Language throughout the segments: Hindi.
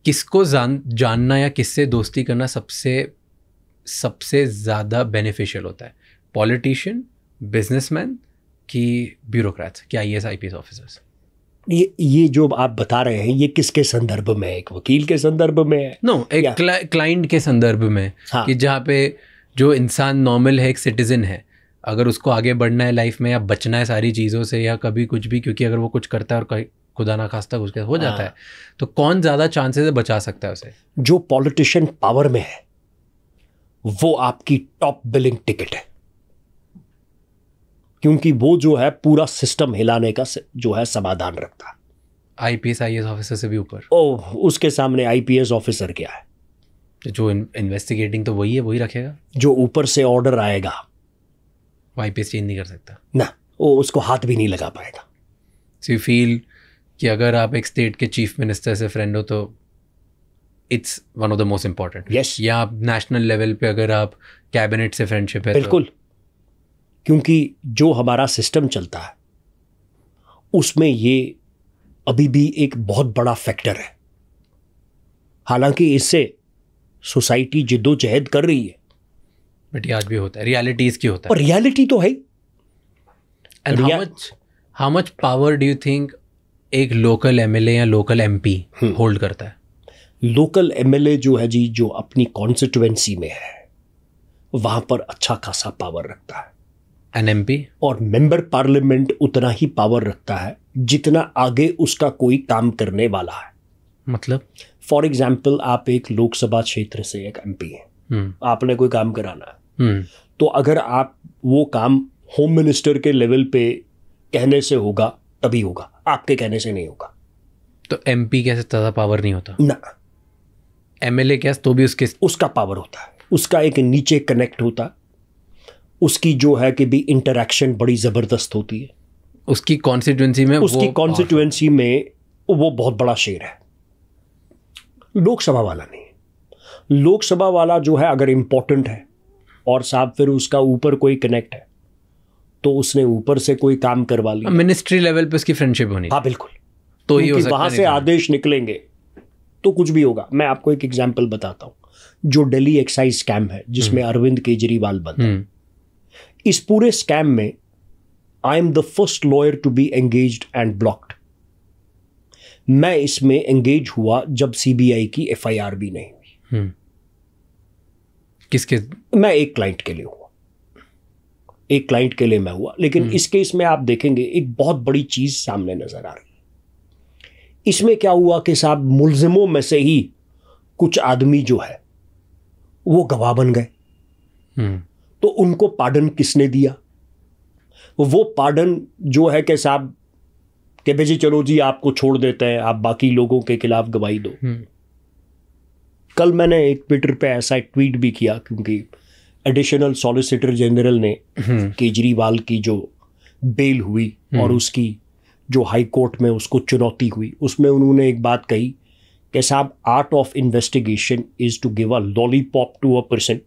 किसको जानना या किससे दोस्ती करना सबसे ज़्यादा बेनिफिशियल होता है? पॉलिटिशियन, बिजनेसमैन कि ब्यूरोक्रेट्स, कि IAS IPS ऑफिसर्स? ये जो आप बता रहे हैं ये किसके संदर्भ में है? एक वकील के संदर्भ में है? नो, एक क्लाइंट के संदर्भ में। हाँ. कि जहाँ पे जो इंसान नॉर्मल है, एक सिटीजन है, अगर उसको आगे बढ़ना है लाइफ में या बचना है सारी चीज़ों से या कभी कुछ भी, क्योंकि अगर वो कुछ करता है और खुदा ना खास्ता उसके हो जाता है, तो कौन ज़्यादा चांसेस है बचा सकता है उसे? जो पॉलिटिशियन पावर में है वो आपकी टॉप बिलिंग टिकट है, क्योंकि वो जो है पूरा सिस्टम हिलाने का जो है समाधान रखता है। IPS IAS ऑफिसर से भी ऊपर? उसके सामने IPS ऑफिसर क्या है? जो इन्वेस्टिगेटिंग तो वही है, वही रखेगा। जो ऊपर से ऑर्डर आएगा वो IPS चेंज नहीं कर सकता ना, वो उसको हाथ भी नहीं लगा पाएगा। सो यू फील कि अगर आप एक स्टेट के चीफ मिनिस्टर से फ्रेंड हो तो it's one of the most important? Yes. या आप नेशनल लेवल पे अगर आप कैबिनेट से फ्रेंडशिप है? बिल्कुल, क्योंकि जो हमारा सिस्टम चलता है उसमें ये अभी भी एक बहुत बड़ा फैक्टर है। हालांकि इससे सोसाइटी जिद्दोजहद कर रही है, बट ये आज भी होता है, रियलिटी इसकी होता है। और रियलिटी तो है। And how much power do you think एक लोकल MLA या लोकल MP होल्ड करता है? लोकल MLA जो है जी, जो अपनी कॉन्स्टिट्यूएंसी में है वहां पर अच्छा खासा पावर रखता है। An MP? और मेंबर पार्लियामेंट उतना ही पावर रखता है जितना आगे उसका कोई काम करने वाला है। मतलब फॉर एग्जाम्पल, आप एक लोकसभा क्षेत्र से एक MP हैं, आपने कोई काम कराना है, तो अगर आप वो काम होम मिनिस्टर के लेवल पे कहने से होगा तभी होगा, आपके कहने से नहीं होगा। तो MP कैसे ज़्यादा पावर नहीं होता ना? MLA क्या तो भी उसका पावर होता है, उसका एक नीचे कनेक्ट होता है, उसकी जो है कि भी इंटरैक्शन बड़ी ज़बरदस्त होती है उसकी कॉन्स्टिट्यूएंसी में। उसकी कॉन्स्टिट्यूएंसी में वो बहुत बड़ा शेर है। लोकसभा वाला नहीं है। लोकसभा वाला जो है अगर इम्पोर्टेंट है और साहब फिर उसका ऊपर कोई कनेक्ट है तो उसने ऊपर से कोई काम करवा लिया, मिनिस्ट्री लेवल पे उसकी फ्रेंडशिप होनी। हाँ बिल्कुल, तो ये वहां से आदेश निकलेंगे तो कुछ भी होगा। मैं आपको एक एग्जाम्पल बताता हूँ, जो दिल्ली एक्साइज स्कैम है जिसमें अरविंद केजरीवाल बंद है, इस पूरे स्कैम में I am the first lawyer to be engaged and blocked. मैं इसमें एंगेज हुआ जब CBI की FIR भी नहीं हुई। किसके? मैं एक क्लाइंट के लिए हुआ, एक क्लाइंट के लिए मैं हुआ, लेकिन इस केस में आप देखेंगे एक बहुत बड़ी चीज सामने नजर आ रही है। इसमें क्या हुआ कि साहब मुल्जिमों में से ही कुछ आदमी जो है वो गवाह बन गए। तो उनको पार्डन किसने दिया? वो पार्डन जो है कि साहब कि भाई जी चलो जी आपको छोड़ देते हैं, आप बाकी लोगों के खिलाफ गवाही दो। कल मैंने एक ट्विटर पे ऐसा ट्वीट भी किया क्योंकि एडिशनल सॉलिसिटर जनरल ने केजरीवाल की जो बेल हुई और उसकी जो हाई कोर्ट में उसको चुनौती हुई, उसमें उन्होंने एक बात कही कि साहब art of investigation is to give a lollipop to a person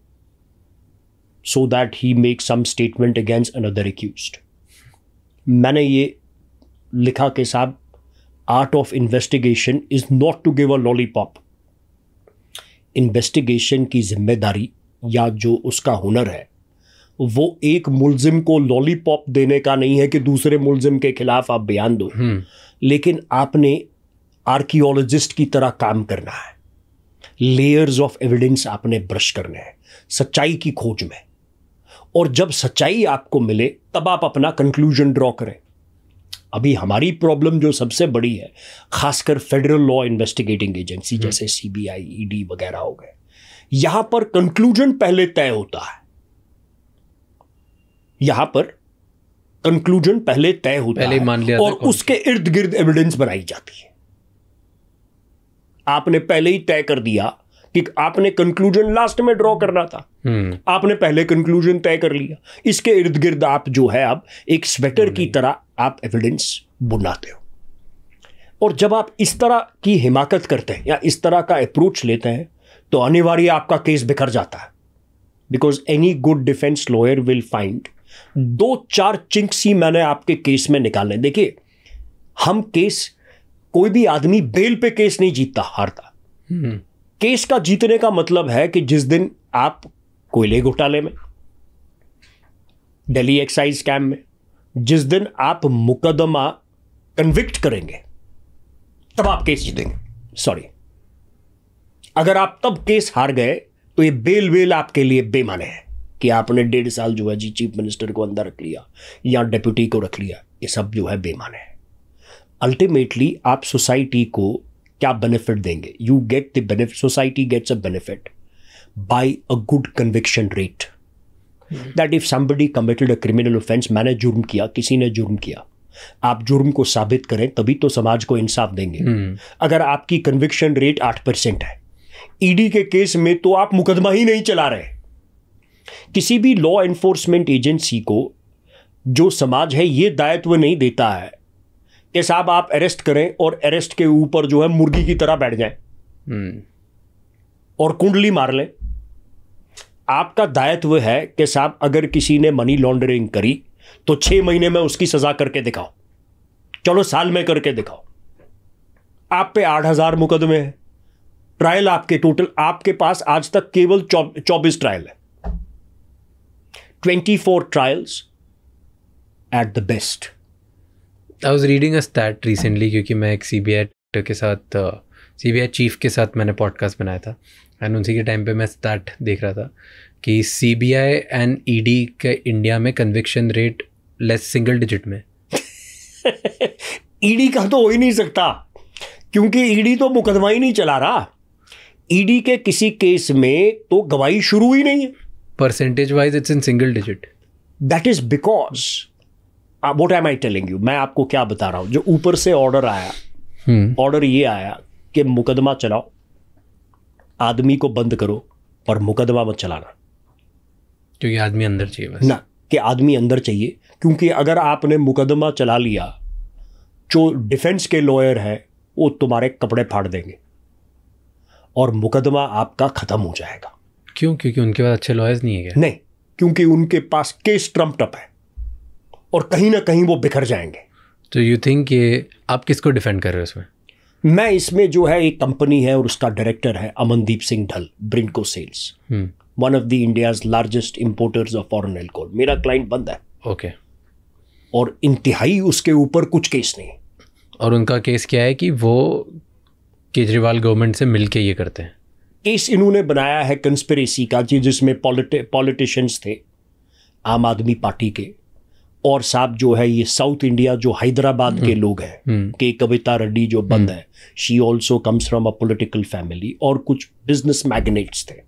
so that he makes some statement against another accused। मैंने ये लिखा कि साहब art of investigation is not to give a lollipop. Investigation की जिम्मेदारी या जो उसका हुनर है वो एक मुल्जिम को लॉलीपॉप देने का नहीं है कि दूसरे मुल्जिम के खिलाफ आप बयान दो, लेकिन आपने आर्कियोलॉजिस्ट की तरह काम करना है, लेयर्स ऑफ एविडेंस आपने ब्रश करने हैं सच्चाई की खोज में, और जब सच्चाई आपको मिले तब आप अपना कंक्लूजन ड्रॉ करें। अभी हमारी प्रॉब्लम जो सबसे बड़ी है, खासकर फेडरल लॉ इन्वेस्टिगेटिंग एजेंसी जैसे CBI ED वगैरह हो गए, यहां पर कंक्लूजन पहले तय होता है, यहां पर कंक्लूजन पहले तय होता है मान लिया और उसके इर्द गिर्द एविडेंस बनाई जाती है। आपने पहले ही तय कर दिया कि आपने कंक्लूजन लास्ट में ड्रॉ करना था, आपने पहले कंक्लूजन तय कर लिया, इसके इर्द गिर्द आप जो है अब एक स्वेटर की तरह आप एविडेंस बुनाते हो। और जब आप इस तरह की हिमाकत करते हैं या इस तरह का अप्रोच लेते हैं तो अनिवार्य आपका केस बिखर जाता है, because any good defence lawyer will find 2-4 chinks ही मैंने आपके केस में निकालने। देखिए, हम केस, कोई भी आदमी बेल पे केस नहीं जीतता, हारता। केस का जीतने का मतलब है कि जिस दिन आप कोयले घोटाले में, दिल्ली एक्साइज स्कैम में, जिस दिन आप मुकदमा कन्विक्ट करेंगे तब आप केस जीतेंगे। सॉरी, अगर आप तब केस हार गए तो ये बेल आपके लिए बेमाने है कि आपने 1.5 साल जो है जी चीफ मिनिस्टर को अंदर रख लिया या डिप्यूटी को रख लिया, ये सब जो है बेमाने है। अल्टीमेटली आप सोसाइटी को क्या बेनिफिट देंगे? You get the benefit, society gets a benefit by a good conviction rate, that if somebody committed a criminal offence, मैंने जुर्म किया, किसी ने जुर्म किया, आप जुर्म को साबित करें तभी तो समाज को इंसाफ देंगे। अगर आपकी कन्विक्शन रेट 8% है, ईडी के केस में तो आप मुकदमा ही नहीं चला रहे। किसी भी लॉ एनफोर्समेंट एजेंसी को जो समाज है ये दायित्व नहीं देता है कि साहब आप अरेस्ट करें और अरेस्ट के ऊपर जो है मुर्गी की तरह बैठ जाएं और कुंडली मार लें। आपका दायित्व है कि साहब अगर किसी ने मनी लॉन्ड्रिंग करी तो 6 महीने में उसकी सजा करके दिखाओ, चलो साल में करके दिखाओ। आप पे 8,000 मुकदमे हैं, ट्रायल आपके टोटल, आपके पास आज तक केवल 24 ट्रायल है, 24 trials at the best. I was reading a stat recently, क्योंकि मैं एक सीबीआई के साथ, सीबीआई चीफ के साथ मैंने पॉडकास्ट बनाया था, एंड उसी के टाइम पे मैं स्टैट देख रहा था कि सीबीआई एंड ईडी के इंडिया में conviction rate less single digit में। ईडी का तो हो ही नहीं सकता, क्योंकि ईडी तो मुकदमा ही नहीं चला रहा। ईडी के किसी केस में तो गवाही शुरू ही नहीं है। Percentage wise it's in single digit. That is because what am I telling you, मैं आपको क्या बता रहा हूं, जो ऊपर से ऑर्डर आया, ऑर्डर ये आया कि मुकदमा चलाओ, आदमी को बंद करो और मुकदमा मत चलाना, क्योंकि आदमी अंदर चाहिए बस ना, कि आदमी अंदर चाहिए। क्योंकि अगर आपने मुकदमा चला लिया, जो डिफेंस के लॉयर है वो तुम्हारे कपड़े फाड़ देंगे और मुकदमा आपका खत्म हो जाएगा। क्यों? क्योंकि उनके पास अच्छे लॉयर्स नहीं है क्या? नहीं, क्योंकि उनके पास केस ट्रम्प्ड अप है और कहीं ना कहीं वो बिखर जाएंगे। तो यू थिंक ये आप किसको डिफेंड कर रहे हो इसमें? मैं इसमें जो है एक कंपनी है और उसका डायरेक्टर है Amandeep Singh Dhal, Brinco sales, one of the India's largest importers of foreign alcohol. मेरा क्लाइंट बंद है। ओके। और इंतहाई उसके ऊपर कुछ केस नहीं। और उनका केस क्या है कि वो केजरीवाल गवर्नमेंट से मिलके ये करते हैं। केस इन्होंने बनाया है कंस्पिरेसी का, जिसमें पॉलिटिशियंस थे आम आदमी पार्टी के, और साहब जो है ये साउथ इंडिया जो हैदराबाद के लोग हैं, के कविता रेड्डी जो बंद है, she also comes from a political family, और कुछ बिजनेस मैग्नेट्स थे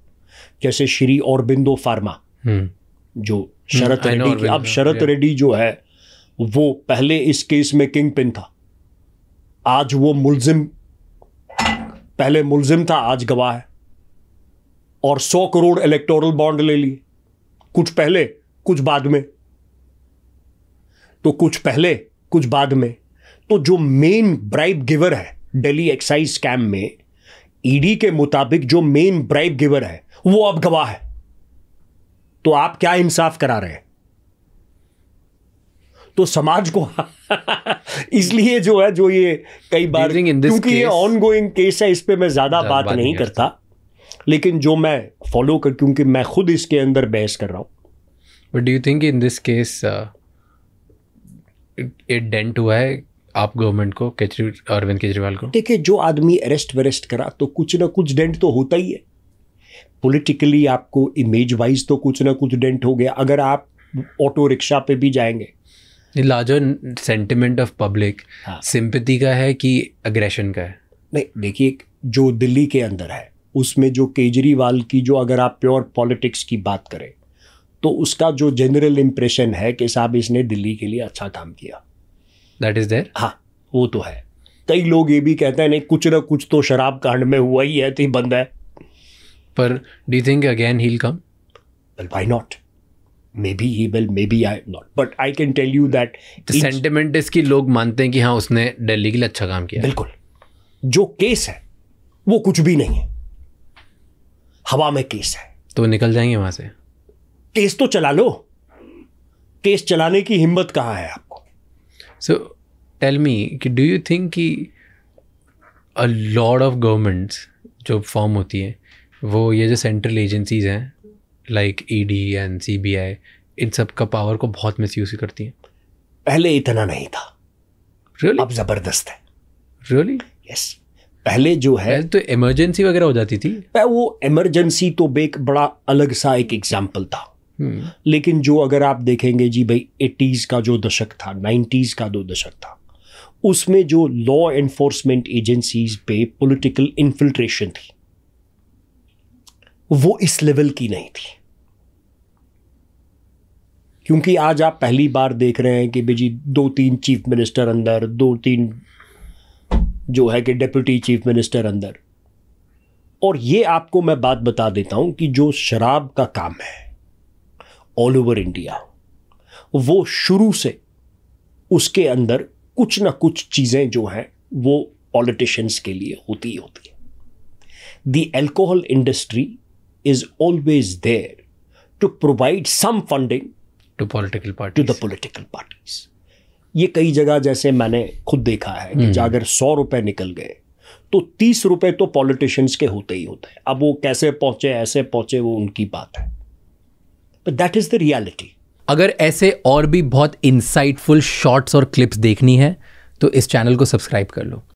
जैसे श्री औरबिंदो फार्मा जो शरत रेड्डी की, अब शरत रेड्डी जो है वो पहले इस केस में किंग पिन था, आज वो मुलजिम, पहले मुलजिम था आज गवाह है, और 100 करोड़ इलेक्टोरल बॉन्ड ले लिए, कुछ पहले कुछ बाद में, तो कुछ पहले कुछ बाद में। तो जो मेन ब्राइब गिवर है दिल्ली एक्साइज स्कैम में, ईडी के मुताबिक जो मेन ब्राइब गिवर है वो अब गवाह है। तो आप क्या इंसाफ करा रहे हैं? तो समाज को इसलिए जो है, जो ये कई बार, क्योंकि ये ऑनगोइंग केस है, इस पे मैं ज्यादा बात नहीं करता, लेकिन जो मैं फॉलो कर, क्योंकि मैं खुद इसके अंदर बहस कर रहा हूं। But do you think in this case एक डेंट हुआ है आप गवर्नमेंट को, अरविंद केजरीवाल को? देखिए, जो आदमी अरेस्ट वेरेस्ट करा तो कुछ ना कुछ डेंट तो होता ही है। पॉलिटिकली आपको इमेज वाइज तो कुछ ना कुछ डेंट हो गया। अगर आप ऑटो रिक्शा पे भी जाएंगे, larger sentiment of public sympathy का है कि अग्रेशन का है? नहीं, देखिए, जो दिल्ली के अंदर है उसमें जो केजरीवाल की, जो अगर आप प्योर पॉलिटिक्स की बात करें तो उसका जो जनरल इंप्रेशन है कि साहब इसने दिल्ली के लिए अच्छा काम किया, दैट इज देयर। हाँ, वो तो है। कई लोग ये भी कहते हैं नहीं, कुछ ना कुछ तो शराब कांड में हुआ ही है, तो बंद है। पर do you think again he will come? Well, why not? Maybe he will, maybe I not. But I can tell you that the sentiment is कि लोग मानते हैं कि हाँ उसने दिल्ली के लिए अच्छा काम किया। बिल्कुल। जो केस है वो कुछ भी नहीं है, हवा में केस है। तो निकल जाएंगे वहां से। केस तो चला लो, केस चलाने की हिम्मत कहाँ है आपको? So tell me कि do you think कि a lot of governments जो फॉर्म होती है वो ये जो सेंट्रल एजेंसीज हैं लाइक ईडी एंड सीबीआई, इन सब का पावर को बहुत मिसयूज करती हैं? पहले इतना नहीं था, Really? अब जबरदस्त है। Really? यस, पहले जो है पहले तो इमरजेंसी वगैरह हो जाती थी। वो इमरजेंसी तो एक बड़ा अलग सा एक एग्जाम्पल था, लेकिन जो अगर आप देखेंगे जी भाई 80s का जो दशक था, 90s का जो दशक था, उसमें जो लॉ एनफोर्समेंट एजेंसीज पे पॉलिटिकल इन्फिल्ट्रेशन थी वो इस लेवल की नहीं थी। क्योंकि आज आप पहली बार देख रहे हैं कि भाई जी 2-3 चीफ मिनिस्टर अंदर, 2-3 जो है कि डिप्टी चीफ मिनिस्टर अंदर। और ये आपको मैं बात बता देता हूं कि जो शराब का काम है ऑल ओवर इंडिया, वो शुरू से उसके अंदर कुछ ना कुछ चीजें जो हैं वो पॉलिटिशियंस के लिए होती है। The alcohol industry is always there to provide some funding to political parties. ये कई जगह जैसे मैंने खुद देखा है कि अगर 100 रुपए निकल गए तो 30 रुपए तो पॉलिटिशियंस के होते ही होते हैं। अब वो कैसे पहुंचे, ऐसे पहुंचे, वो उनकी बात है, but that is the reality. अगर ऐसे और भी बहुत इंसाइटफुल शॉर्ट्स और क्लिप्स देखनी है तो इस चैनल को सब्सक्राइब कर लो।